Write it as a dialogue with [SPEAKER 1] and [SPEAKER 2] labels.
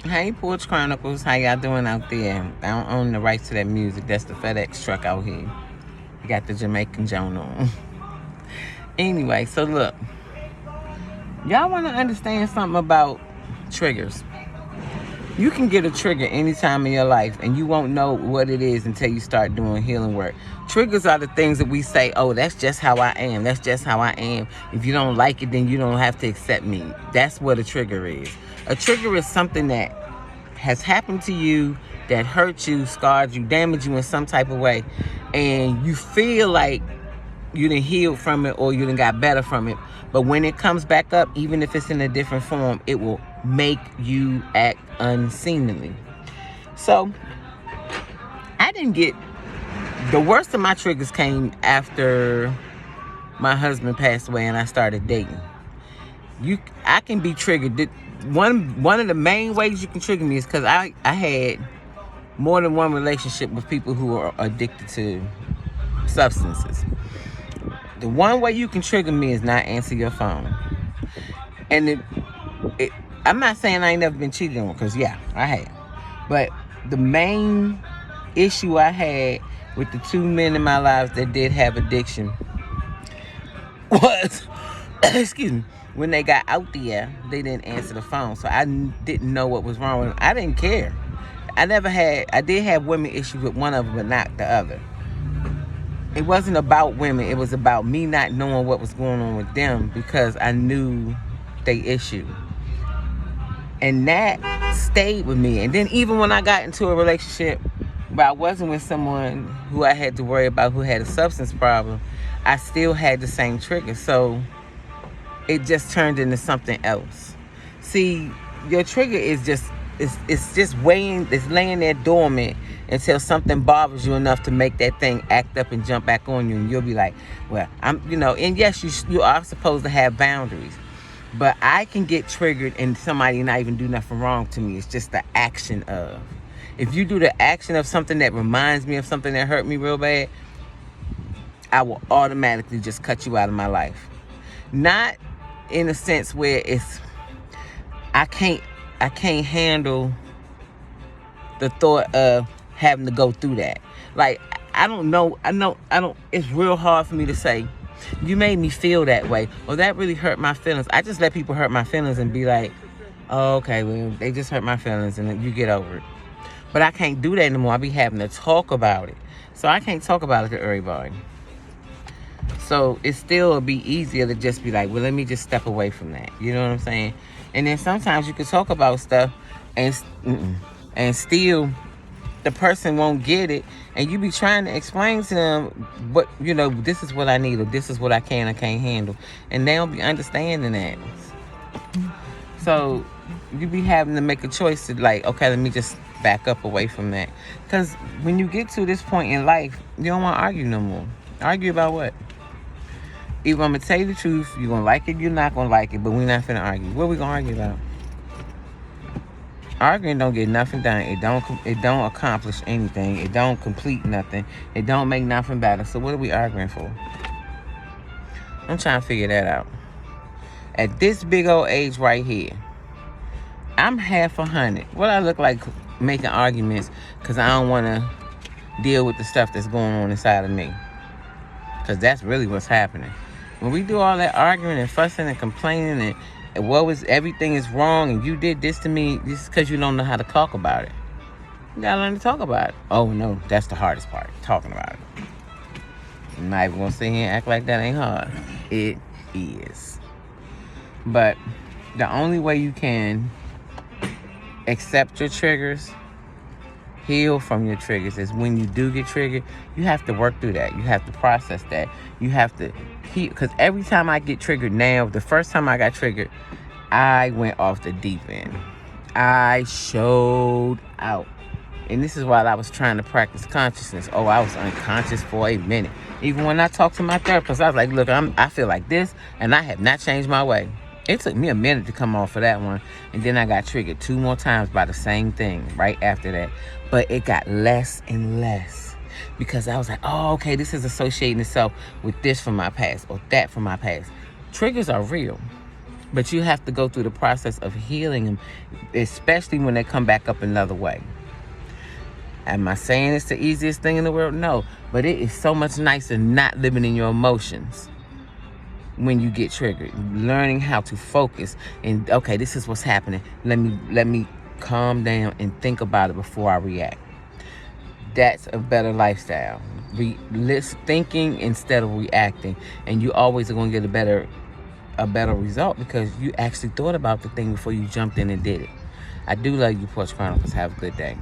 [SPEAKER 1] Hey, Porch Chronicles, how y'all doing out there? I don't own the rights to that music. That's the FedEx truck out here. You got the Jamaican Joan on. Anyway, so look, y'all want to understand something about triggers. You can get a trigger any time in your life, and you won't know what it is until you start doing healing work. Triggers are the things that we say, oh, that's just how I am. That's just how I am. If you don't like it, then you don't have to accept me. That's what a trigger is. A trigger is something that has happened to you, that hurt you, scarred you, damaged you in some type of way, and you feel like you done healed from it or you done got better from it. But when it comes back up, even if it's in a different form, it will make you act unseemly. So I didn't get, the worst of my triggers came after my husband passed away and I started dating. I can be triggered. One of the main ways you can trigger me is because I had more than one relationship with people who are addicted to substances. The one way you can trigger me is not answer your phone. And I'm not saying I ain't never been cheated on, because yeah, I have. But the main issue I had with the two men in my lives that did have addiction was, excuse me, when they got out there, they didn't answer the phone. So I didn't know what was wrong with them. I didn't care. I did have women issues with one of them, but not the other. It wasn't about women. It was about me not knowing what was going on with them because I knew they issue. And that stayed with me. And then even when I got into a relationship where I wasn't with someone who I had to worry about who had a substance problem, I still had the same trigger. So it just turned into something else. See, your trigger is just, it's just it's laying there dormant until something bothers you enough to make that thing act up and jump back on you, and you'll be like, well, and yes, you are supposed to have boundaries, but I can get triggered and somebody not even do nothing wrong to me. It's just the action of. If you do the action of something that reminds me of something that hurt me real bad, I will automatically just cut you out of my life. Not in a sense where I can't handle the thought of having to go through that. Like, I don't, it's real hard for me to say, you made me feel that way, or that really hurt my feelings. I just let people hurt my feelings and be like, oh, okay, well, they just hurt my feelings, and then you get over it. But I can't do that anymore. I be having to talk about it. So I can't talk about it to everybody. So it still would be easier to just be like, well, let me just step away from that. You know what I'm saying? And then sometimes you can talk about stuff and still the person won't get it, and you be trying to explain to them, but this is what I need, or this is what I can't handle, and they don't be understanding that. So you be having to make a choice to, like, okay, let me just back up away from that, because when you get to this point in life, you don't want to argue no more. Argue about what? Either I'm gonna tell you the truth, you're gonna like it, you're not gonna like it, but we're not finna argue. What are we gonna argue about? Arguing don't get nothing done. It don't accomplish anything. It don't complete nothing. It don't make nothing better. So what are we arguing for? I'm trying to figure that out. At this big old age right here, I'm half 100. What I look like making arguments because I don't want to deal with the stuff that's going on inside of me. Because that's really what's happening. When we do all that arguing and fussing and complaining and everything is wrong and you did this to me, this is because you don't know how to talk about it. You gotta learn to talk about it. Oh no, that's the hardest part, talking about it. I'm not even gonna sit here and act like that ain't hard. It is. But the only way you can accept your triggers, heal from your triggers, is when you do get triggered, you have to work through that. You have to process that. You have to heal. Because every time I get triggered now, the first time I got triggered, I went off the deep end. I showed out. And this is while I was trying to practice consciousness. Oh, I was unconscious for a minute. Even when I talked to my therapist, I was like, look, I feel like this, and I have not changed my way. It took me a minute to come off of that one. And then I got triggered 2 more times by the same thing right after that. But it got less and less. Because I was like, oh, okay, this is associating itself with this from my past or that from my past. Triggers are real. But you have to go through the process of healing them, especially when they come back up another way. Am I saying it's the easiest thing in the world? No. But it is so much nicer not living in your emotions when you get triggered. Learning how to focus and, okay, this is what's happening. Let me calm down and think about it before I react. That's a better lifestyle. Thinking instead of reacting. And you always are going to get a better result because you actually thought about the thing before you jumped in and did it. I do love you, Porch Chronicles. Have a good day.